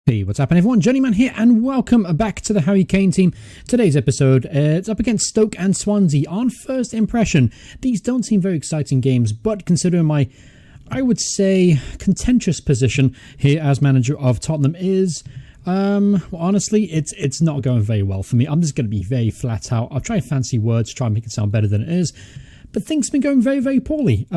Hey, what's happening everyone? Journeyman here and welcome back to the Harry Kane team. Today's episode, it's up against Stoke and Swansea. On first impression, these don't seem very exciting games, but considering my, I would say, contentious position here as manager of Tottenham is, well, honestly, it's not going very well for me. I'm just going to be very flat out. I'll try fancy words, try and make it sound better than it is. But things have been going very, very poorly.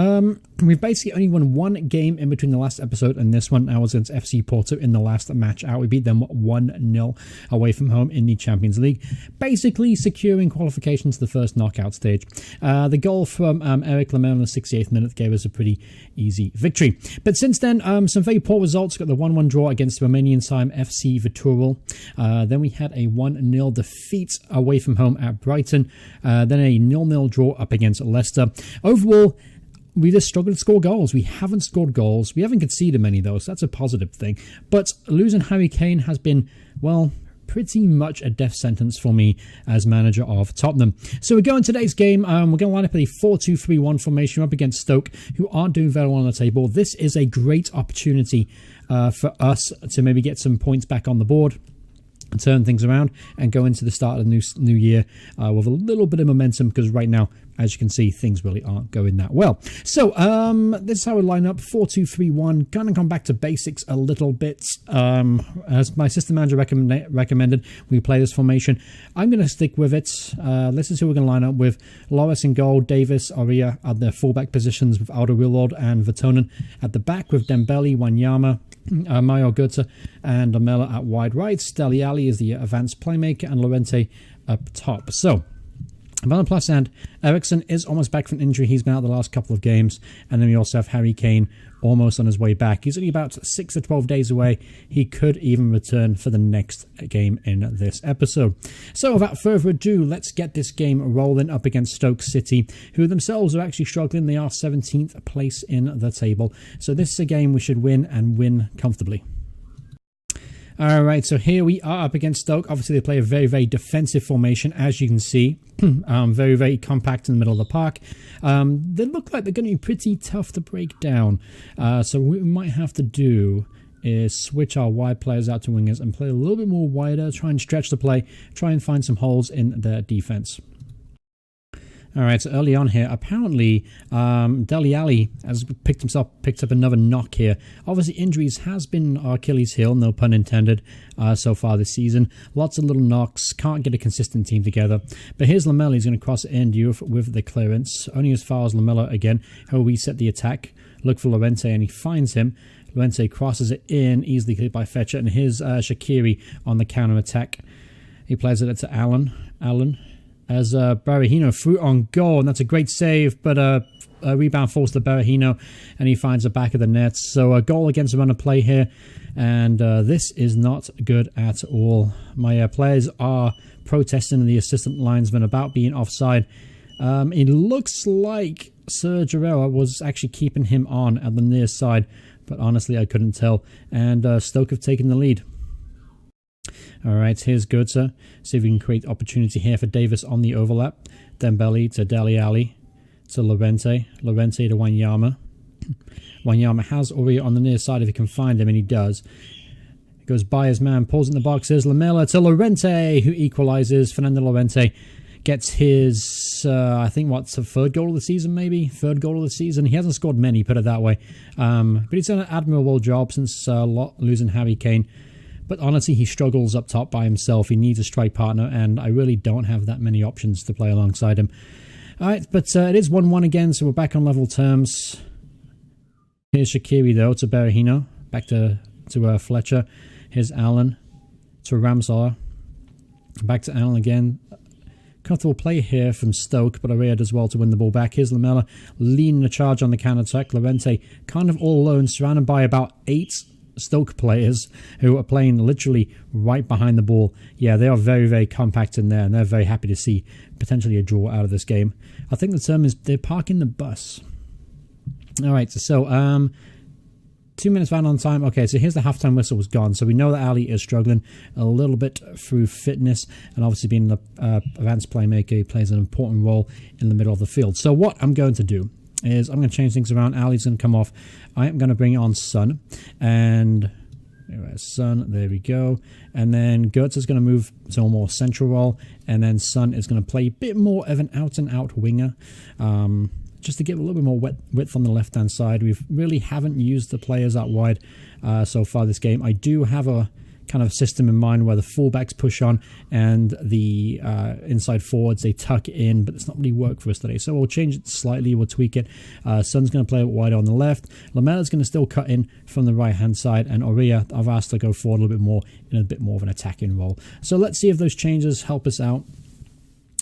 We've basically only won one game in between the last episode and this one. I was against FC Porto in the last match out. We beat them 1-0 away from home in the Champions League, basically securing qualification to the first knockout stage. The goal from Eric Lamela in the 68th minute gave us a pretty easy victory. But since then, some very poor results. Got the 1-1 draw against the Romanian side FC Viitorul. Then we had a 1-0 defeat away from home at Brighton. Then a 0-0 draw up against Leicester. Overall, we just struggled to score goals. We haven't scored goals. We haven't conceded many, though, so that's a positive thing. But losing Harry Kane has been, well, pretty much a death sentence for me as manager of Tottenham. So we go in today's game. We're going to line up a 4-2-3-1 formation up against Stoke, who aren't doing very well on the table. This is a great opportunity for us to maybe get some points back on the board, turn things around and go into the start of the new year with a little bit of momentum, because right now, as you can see, things really aren't going that well. So this is how we line up: 4-2-3-1. Kind of come back to basics a little bit. As my assistant manager recommended, we play this formation. I'm going to stick with it. This is who we're going to line up with: Loris in goal, Davis, Aria at the fullback positions with Alderweireld and Vertonghen at the back with Dembele, Wanyama, Mario Götze and Lamela at wide right. Dele Alli is the advanced playmaker and Llorente up top. So on the plus end, Eriksen is almost back from injury. He's been out the last couple of games. And then we also have Harry Kane almost on his way back. He's only about 6 to 12 days away. He could even return for the next game in this episode. So without further ado, let's get this game rolling up against Stoke City, who themselves are actually struggling. They are 17th place in the table. So this is a game we should win, and win comfortably. Alright, so here we are up against Stoke. Obviously, they play a very, very defensive formation, as you can see. Very, very compact in the middle of the park. They look like they're going to be pretty tough to break down. So what we might have to do is switch our wide players out to wingers and play a little bit more wider, try and stretch the play, try and find some holes in their defense. Alright, so early on here, apparently Dele Alli has picked up another knock here. Obviously, injuries has been our Achilles heel, no pun intended, so far this season. Lots of little knocks, can't get a consistent team together. But here's Lamela, he's going to cross it in with the clearance, only as far as Lamela again. He'll reset the attack, look for Llorente, and he finds him. Llorente crosses it in, easily cleared by Fetcher, and here's Shaqiri on the counter-attack. He plays it to Allen. As Berahino through on goal, and that's a great save, but a rebound falls to Berahino, and he finds the back of the net. So a goal against a run of play here, and this is not good at all. My players are protesting the assistant linesman about being offside. It looks like Serge Aurier was actually keeping him on at the near side, but honestly I couldn't tell, and Stoke have taken the lead. Alright, here's Götze. See if we can create opportunity here for Davis on the overlap. Dembele to Dele Alli to Llorente. Llorente to Wanyama. Wanyama has Aurier on the near side if he can find him, and he does. He goes by his man, pulls in the boxes. Lamela to Llorente, who equalises. Fernando Llorente gets his, I think, what's the third goal of the season, maybe? Third goal of the season. He hasn't scored many, put it that way. But he's done an admirable job since losing Harry Kane. But honestly, he struggles up top by himself. He needs a strike partner, and I really don't have that many options to play alongside him. All right, but it is 1-1 again, so we're back on level terms. Here's Shaqiri, though, to Berahino. Back to Fletcher. Here's Allen to Ramsar. Back to Allen again. Comfortable play here from Stoke, but Aurier does well to win the ball back. Here's Lamela leading the charge on the counter-attack. Llorente kind of all alone, surrounded by about 8 Stoke players who are playing literally right behind the ball. Yeah, they are very, very compact in there, and they're very happy to see potentially a draw out of this game. I think the term is they're parking the bus. All right, so 2 minutes van on time. Okay, so here's the halftime whistle was gone. So we know that Ali is struggling a little bit through fitness, and obviously being the advanced playmaker, he plays an important role in the middle of the field. So what I'm going to do is I'm going to change things around. Ali's going to come off. I am going to bring on Son, and Son, there we go. And then Goetz is going to move to a more central role, and then Son is going to play a bit more of an out-and-out winger, just to get a little bit more width on the left-hand side. We really haven't used the players out wide so far this game. I do have a kind of system in mind where the fullbacks push on and the inside forwards, they tuck in, but it's not really worked for us today. So we'll change it slightly, we'll tweak it. Son's going to play it wide on the left. Lamella's going to still cut in from the right-hand side, and Oria, I've asked to go forward a little bit more in a bit more of an attacking role. So let's see if those changes help us out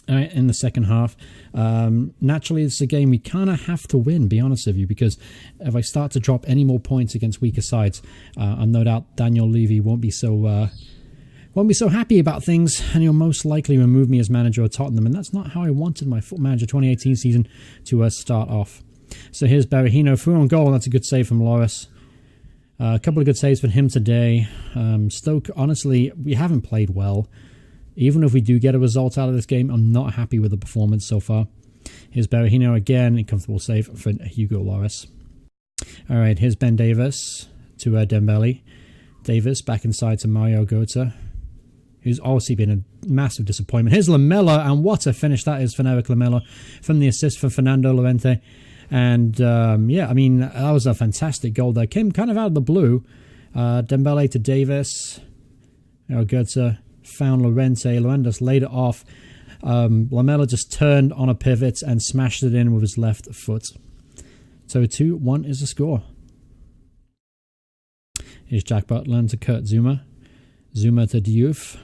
in the second half. Naturally, it's a game we kind of have to win, be honest with you, because if I start to drop any more points against weaker sides, I'm no doubt Daniel Levy won't be so happy about things, and he'll most likely remove me as manager of Tottenham, and that's not how I wanted my Foot Manager 2018 season to start off. So here's Berahino through on goal. That's a good save from Loris. A couple of good saves for him today. Stoke, honestly, we haven't played well. Even if we do get a result out of this game, I'm not happy with the performance so far. Here's Berahino again, a comfortable save for Hugo Lloris. All right, here's Ben Davis to Dembele. Davis back inside to Mario Götze, who's obviously been a massive disappointment. Here's Lamela, and what a finish that is for Eric Lamela from the assist for Fernando Llorente. And yeah, I mean, that was a fantastic goal that came kind of out of the blue. Dembele to Davis. Götze found Llorente. Llorente laid it off. Lamela just turned on a pivot and smashed it in with his left foot. So 2-1 is the score. Here's Jack Butland to Kurt Zouma. Zouma to Diouf.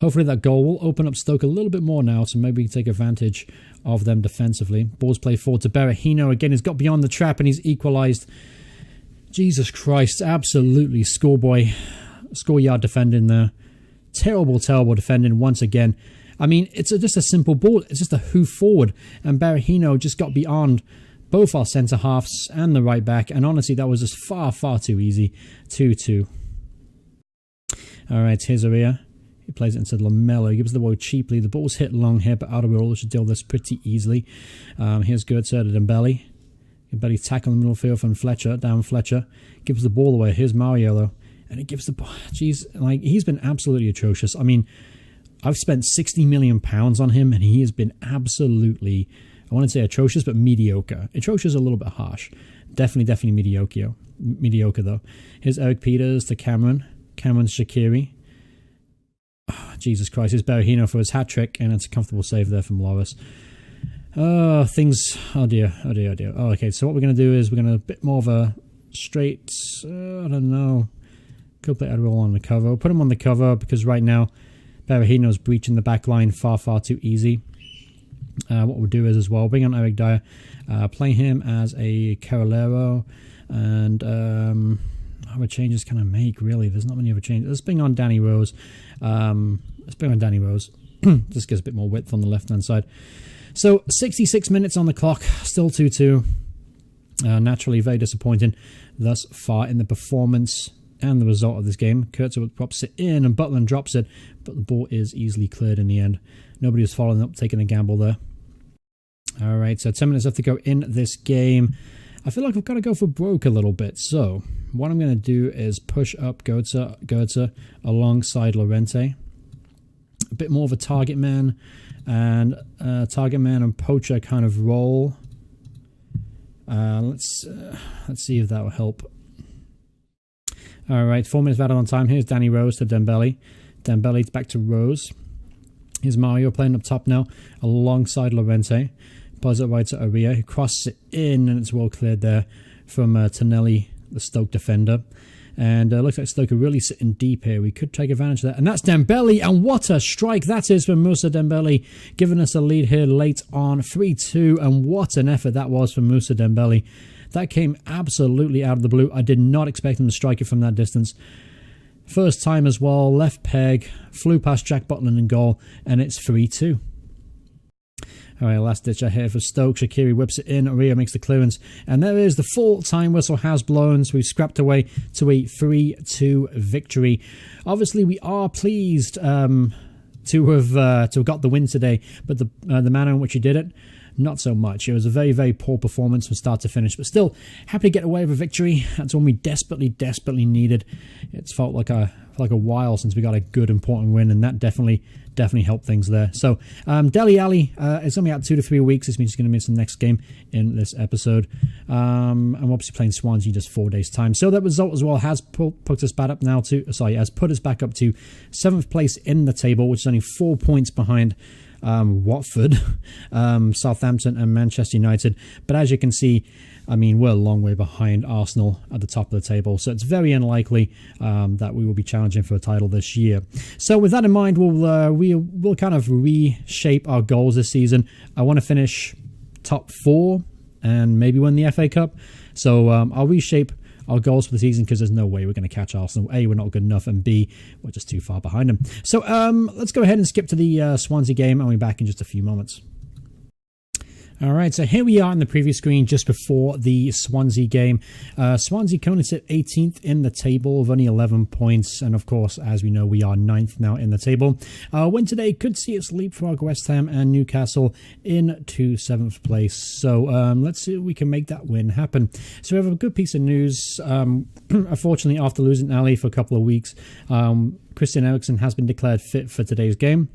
Hopefully that goal will open up Stoke a little bit more now, so maybe we can take advantage of them defensively. Balls played forward to Berahino. Again, he's got beyond the trap and he's equalised. Jesus Christ, absolutely scoreyard defending there. Terrible, terrible defending once again. I mean, it's just a simple ball. It's just a hoof forward. And Berahino just got beyond both our centre-halves and the right back. And honestly, that was just far, far too easy. 2-2. All right, here's Aria. He plays it into Lamela. He gives the ball cheaply. The ball's hit long here, but Alderweireld should deal this pretty easily. Here's Götze to Dembele. Dembele tackle in the middle field from Fletcher. Down Fletcher. Gives the ball away. Here's Mario, though. And he gives the ball. Jeez, like, he's been absolutely atrocious. I mean, I've spent £60 million on him, and he has been absolutely, I want to say atrocious, but mediocre. Atrocious is a little bit harsh. Definitely mediocre, though. Here's Eric Peters to Cameron. Cameron's Shaqiri. Oh, Jesus Christ. Here's Berahino for his hat-trick, and it's a comfortable save there from Loris. Oh, things. Oh, dear. Oh, okay, so what we're going to do is we're going to a bit more of a straight, I don't know. Could play Adderall on the cover. We'll put him on the cover because right now Berahino's breaching the back line far too easy. What we'll do is as well bring on Eric Dyer, play him as a Carolero, and how many changes can I make? Really, there's not many other changes. Let's bring on Danny Rose. Just gives a bit more width on the left hand side. So 66 minutes on the clock, still 2-2. Naturally, very disappointing thus far in the performance and the result of this game. Kurtz pops it in and Butland drops it, but the ball is easily cleared in the end. Nobody was following up, taking a gamble there. All right, so 10 minutes left to go in this game. I feel like I've got to go for broke a little bit. So what I'm going to do is push up Götze alongside Llorente. A bit more of a target man and poacher kind of role. Let's see if that will help. All right, 4 minutes added on time. Here's Danny Rose to Dembele. Dembele back to Rose. Here's Mario playing up top now alongside Llorente. Buzz it right to Aria, who crosses it in, and it's well cleared there from Tonelli, the Stoke defender. And looks like Stoke are really sitting deep here. We could take advantage of that. And that's Dembele, and what a strike that is from Moussa Dembele, giving us a lead here late on 3-2. And what an effort that was from Moussa Dembele. That came absolutely out of the blue. I did not expect him to strike it from that distance. First time as well, left peg, flew past Jack Butland in goal, and it's 3-2. All right, last ditch here for Stoke. Shaqiri whips it in. Aria makes the clearance. And there is the full time whistle has blown. So we've scrapped away to a 3-2 victory. Obviously, we are pleased to have got the win today. But the manner in which he did it, not so much. It was a very, very poor performance from start to finish, but still happy to get away with a victory. That's one we desperately, desperately needed. It's felt like a while since we got a good, important win, and that definitely helped things there. So Dele Alli is only out 2 to 3 weeks. This means he's going to miss the next game in this episode. I'm obviously playing Swansea in just 4 days' time. So that result as well has put us back up now to has put us back up to 7th place in the table, which is only 4 points behind Watford, Southampton, and Manchester United. But as you can see, I mean, we're a long way behind Arsenal at the top of the table, so it's very unlikely that we will be challenging for a title this year. So with that in mind, we'll kind of reshape our goals this season. I want to finish top 4 and maybe win the FA Cup. So I'll reshape our goals for the season because there's no way we're going to catch Arsenal. A, we're not good enough, and B, we're just too far behind them. So let's go ahead and skip to the Swansea game, and we'll be back in just a few moments. Alright, so here we are on the preview screen just before the Swansea game. Swansea currently sit 18th in the table with only 11 points, and of course, as we know, we are 9th now in the table. Win today could see us leapfrog West Ham and Newcastle into 7th place, so let's see if we can make that win happen. So we have a good piece of news. Unfortunately, after losing Ali for a couple of weeks, Christian Eriksen has been declared fit for today's game.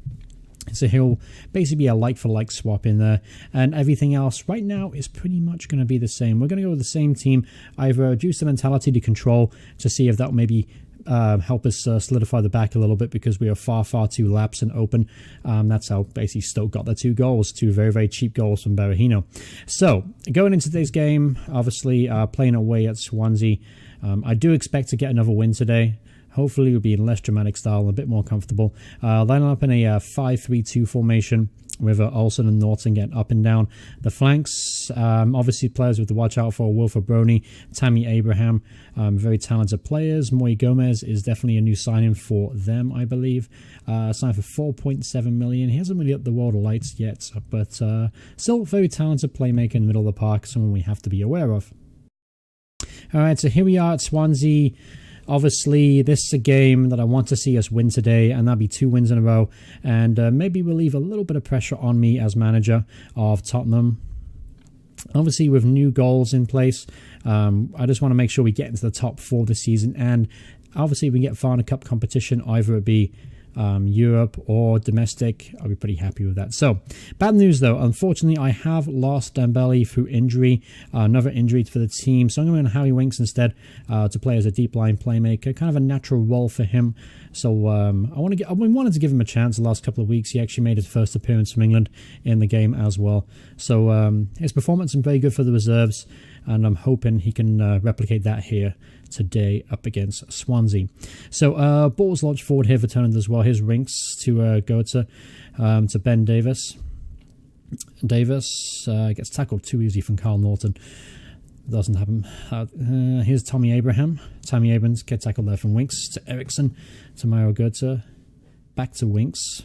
So he'll basically be a like-for-like swap in there. And everything else right now is pretty much going to be the same. We're going to go with the same team. I've reduced the mentality to control to see if that will maybe help us solidify the back a little bit, because we are far, far too lapsed and open. That's how basically Stoke got their 2 goals. 2 very, very cheap goals from Berahino. So going into today's game, obviously playing away at Swansea, I do expect to get another win today. Hopefully we'll be in less dramatic style and a bit more comfortable. Lining up in a 5-3-2 formation with Olsen and Norton getting up and down the flanks. Obviously players with to watch out for: Wilfred Brony, Tammy Abraham, very talented players. Moy Gomez is definitely a new signing for them, I believe. Signed for 4.7 million. He hasn't really up the world of lights yet, but still very talented playmaker in the middle of the park, someone we have to be aware of. Alright, so here we are at Swansea. Obviously, this is a game that I want to see us win today, and that'll be 2 wins in a row. And maybe we'll leave a little bit of pressure on me as manager of Tottenham. Obviously, with new goals in place, I just want to make sure we get into the top 4 this season. And obviously, if we can get far in a cup competition, either it be Europe or domestic, I'll be pretty happy with that. So, bad news though, unfortunately I have lost Dembele through injury, another injury for the team, so I'm going to Harry Winks instead to play as a deep line playmaker, kind of a natural role for him. So I wanted to give him a chance the last couple of weeks. He actually made his first appearance from England in the game as well. So his performance is very good for the reserves, and I'm hoping he can replicate that here today up against Swansea. So balls launched forward here for Turnant as well. Here's Rinks to go to Ben Davis. Davis gets tackled too easy from Carl Norton. Doesn't happen. Here's Tommy Abraham. Tommy Abrams gets tackled there from Winks to Eriksen to Mario Götze. Back to Winks.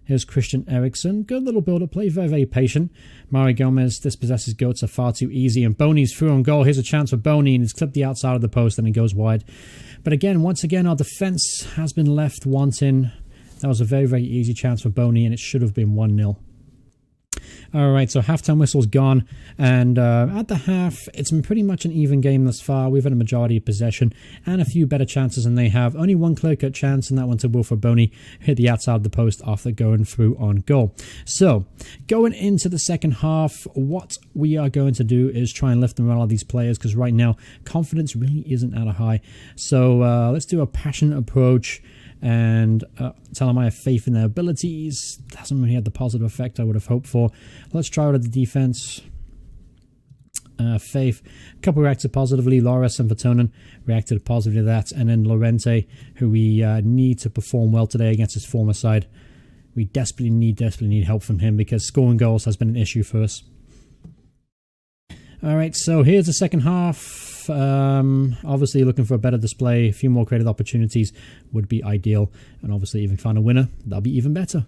Here's Christian Eriksen. Good little build-up play. Very, very patient. Mario Gomez dispossesses Götze far too easy. And Boney's through on goal. Here's a chance for Boney, and he's clipped the outside of the post and it goes wide. But again, once again, our defence has been left wanting. That was a very, very easy chance for Boney, and it should have been 1-0. Alright, so halftime whistle's gone, and at the half, it's been pretty much an even game thus far. We've had a majority of possession and a few better chances than they have. Only one clear-cut chance, and that one to Wilfred Boney, hit the outside of the post after going through on goal. So, going into the second half, what we are going to do is try and lift the morale of these players, because right now, confidence really isn't at a high. So, let's do a passionate approach and tell them I have faith in their abilities. Doesn't really have the positive effect I would have hoped for. Let's try out the defense. Faith. A couple reacted positively. Loris and Vertonen reacted positively to that. And then Lorente, who we need to perform well today against his former side. We desperately need help from him, because scoring goals has been an issue for us. Alright, so here's the second half. Obviously looking for a better display. A few more creative opportunities would be ideal. And obviously if we find a winner, that'll be even better.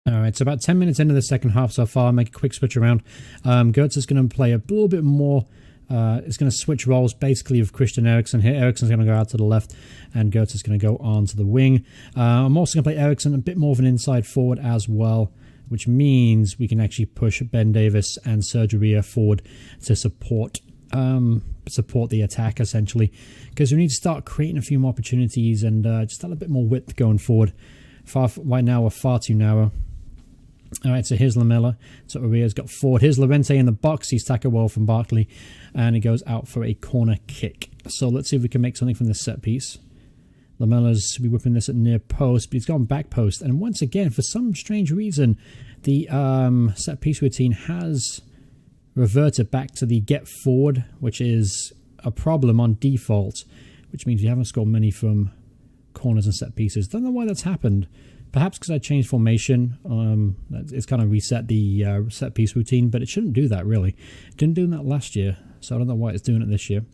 Alright, so about 10 minutes into the second half so far. Make a quick switch around. Götze is going to play a little bit more. It's going to switch roles basically with Christian Eriksen here. Eriksen's going to go out to the left, and Götze is going to go on to the wing. I'm also going to play Eriksen a bit more of an inside forward as well. which means we can actually push Ben Davis and Sergio Ria forward to support the attack, essentially, because we need to start creating a few more opportunities and just have a bit more width going forward. Right now we're far too narrow. All right, so here's Lamela. So Aria's got forward. Here's Llorente in the box. He's tackled well from Barkley, and he goes out for a corner kick. So let's see if we can make something from this set piece. Lamela's be whipping this at near post, but he's gone back post. And once again, for some strange reason, the set piece routine has reverted back to the get forward, which is a problem on default, which means you haven't scored many from corners and set pieces. Don't know why that's happened. Perhaps because I changed formation. It's kind of reset the set piece routine, but it shouldn't do that, really. It didn't do that last year, so I don't know why it's doing it this year.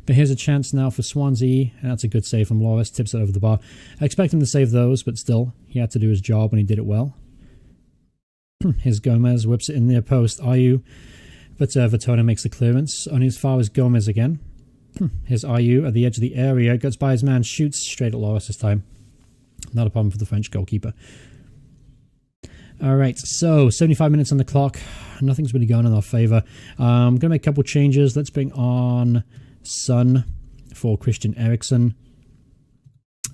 But here's a chance now for Swansea, and that's a good save from Loris. Tips it over the bar. I expect him to save those, but still, he had to do his job, and he did it well. Here's Gomez, whips it in near post. Ayew, but Vertona makes the clearance. Only as far as Gomez again. Here's Ayew at the edge of the area. Gets by his man, shoots straight at Loris this time. Not a problem for the French goalkeeper. All right, so 75 minutes on the clock. Nothing's really going in our favour. I'm going to make a couple changes. Let's bring on Son for Christian Eriksen.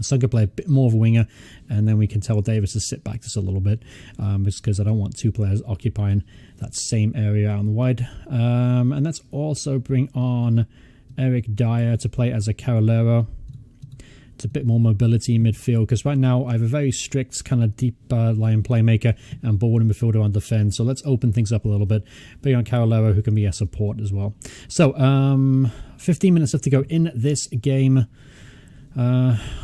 Son can play a bit more of a winger, and then we can tell Davis to sit back just a little bit, just because I don't want two players occupying that same area out on the wide. And let's also bring on Eric Dyer to play as a Carolero. It's a bit more mobility in midfield, because right now I have a very strict kind of deep line playmaker and ball in midfielder on defense. So let's open things up a little bit. Bring on Carolero, who can be a support as well. So 15 minutes left to go in this game.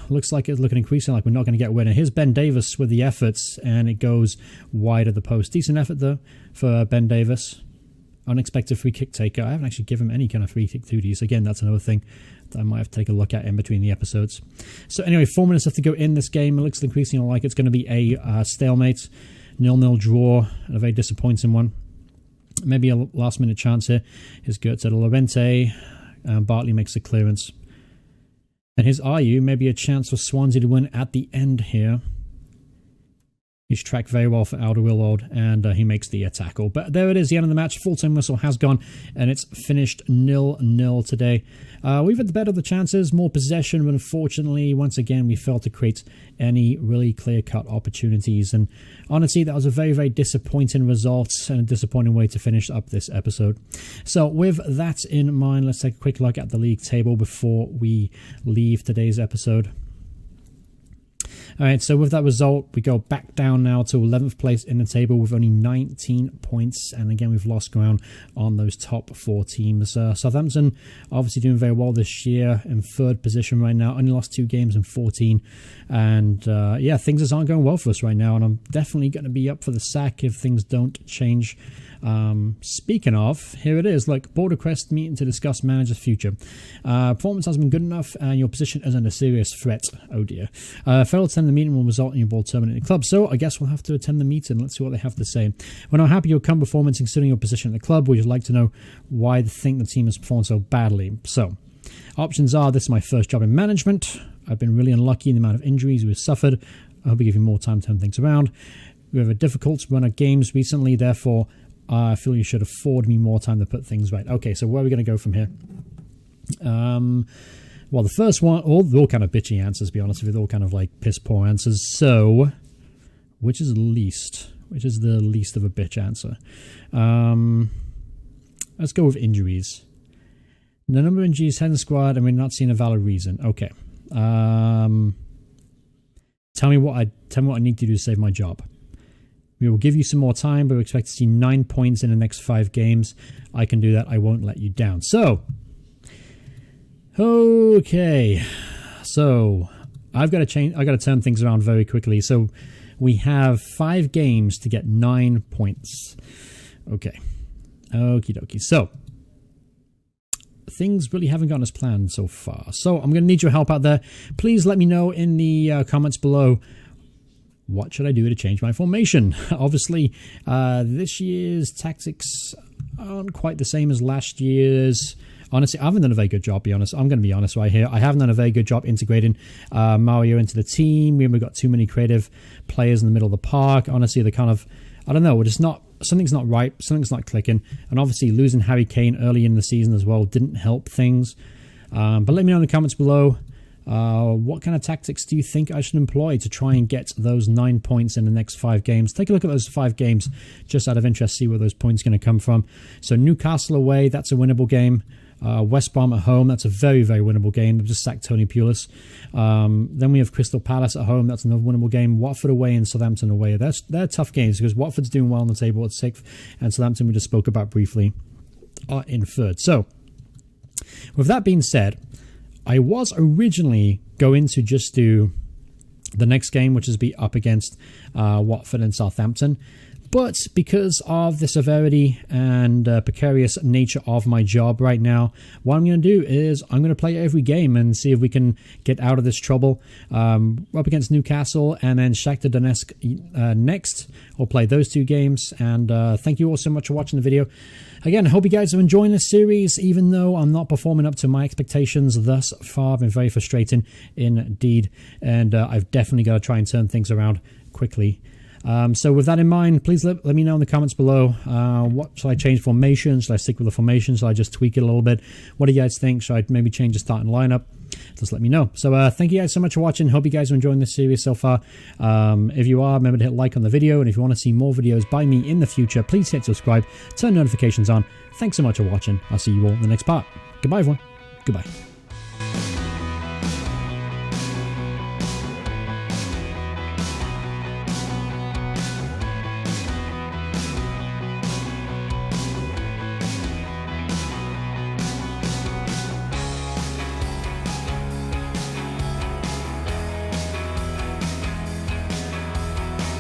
Looks like it's looking increasingly like we're not going to get a winner. Here's Ben Davis with the efforts, and it goes wide of the post. Decent effort though for Ben Davis. Unexpected free kick taker. I haven't actually given him any kind of free kick duties. Again, that's another thing that I might have to take a look at in between the episodes. So anyway, 4 minutes left to go in this game. It looks increasingly like it's going to be a stalemate, 0-0 draw, and a very disappointing one. Maybe a last-minute chance here. Here's Gertz at Llorente. Bartley makes the clearance. And here's Ayew. Maybe a chance for Swansea to win at the end here. He's tracked very well for Alderweireld, and he makes the tackle. But there it is, the end of the match. Full-time whistle has gone, and it's finished 0-0 today. We've had the better of the chances, more possession, but unfortunately, once again, we failed to create any really clear-cut opportunities. And honestly, that was a very, very disappointing result and a disappointing way to finish up this episode. So with that in mind, let's take a quick look at the league table before we leave today's episode. Alright, so with that result, we go back down now to 11th place in the table with only 19 points. And again, we've lost ground on those top four teams. Southampton obviously doing very well this year in third position right now. Only lost 2 games in 14. And yeah, things just aren't going well for us right now. And I'm definitely going to be up for the sack if things don't change. Speaking of, here it is, like Board Request meeting to discuss manager's future. Performance hasn't been good enough and your position is under serious threat. Oh dear. Failed to attend the meeting will result in your board terminating the club, so I guess we'll have to attend the meeting. Let's see what they have to say. We're not happy with your current performance considering your position at the club. We'd just like to know why they think the team has performed so badly. So, options are, this is my first job in management. I've been really unlucky in the amount of injuries we've suffered. I hope we give you more time to turn things around. We have a difficult run of games recently, therefore I feel you should afford me more time to put things right. Okay, so where are we going to go from here? Well, the first one, they're all kind of bitchy answers, to be honest with you. They're all kind of like piss poor answers. So, which is least? Which is the least of a bitch answer? Let's go with injuries. The number of injuries, 10 squad, and we're not seeing a valid reason. Okay. Tell me what I need to do to save my job. We will give you some more time, but we expect to see 9 points in the next 5 games. I can do that. I won't let you down. So, okay. So, I've got to change. I've got to turn things around very quickly. So, we have 5 games to get 9 points. Okay. Okie dokie. So, things really haven't gone as planned so far. So, I'm going to need your help out there. Please let me know in the comments below. What should I do to change my formation? Obviously, this year's tactics aren't quite the same as last year's. Honestly, I haven't done a very good job, to be honest. I'm going to be honest right here. I haven't done a very good job integrating Mario into the team. We've got too many creative players in the middle of the park. Honestly, the kind of I don't know, we're just not, something's not right, something's not clicking. And obviously losing Harry Kane early in the season as well didn't help things. But let me know in the comments below, what kind of tactics do you think I should employ to try and get those 9 points in the next 5 games? Take a look at those 5 games just out of interest, see where those points are going to come from. So Newcastle away, that's a winnable game. West Brom at home, that's a very, very winnable game. They've just sacked Tony Pulis. Then we have Crystal Palace at home, that's another winnable game. Watford away and Southampton away. They're tough games because Watford's doing well on the table at 6th, and Southampton, we just spoke about briefly, are in 3rd. So, with that being said, I was originally going to just do the next game, which is be up against Watford and Southampton. But because of the severity and precarious nature of my job right now, what I'm going to do is I'm going to play every game and see if we can get out of this trouble. Up against Newcastle and then Shakhtar Donetsk next. We'll play those 2 games. And thank you all so much for watching the video. Again, I hope you guys are enjoying this series, even though I'm not performing up to my expectations thus far. Been very frustrating indeed. And I've definitely got to try and turn things around quickly. So with that in mind, please let me know in the comments below. What should I change formation? Should I stick with the formation? Should I just tweak it a little bit? What do you guys think? Should I maybe change the starting lineup? Just let me know. So thank you guys so much for watching. Hope you guys are enjoying this series so far. If you are, remember to hit like on the video. And if you want to see more videos by me in the future, please hit subscribe, turn notifications on. Thanks so much for watching. I'll see you all in the next part. Goodbye, everyone. Goodbye.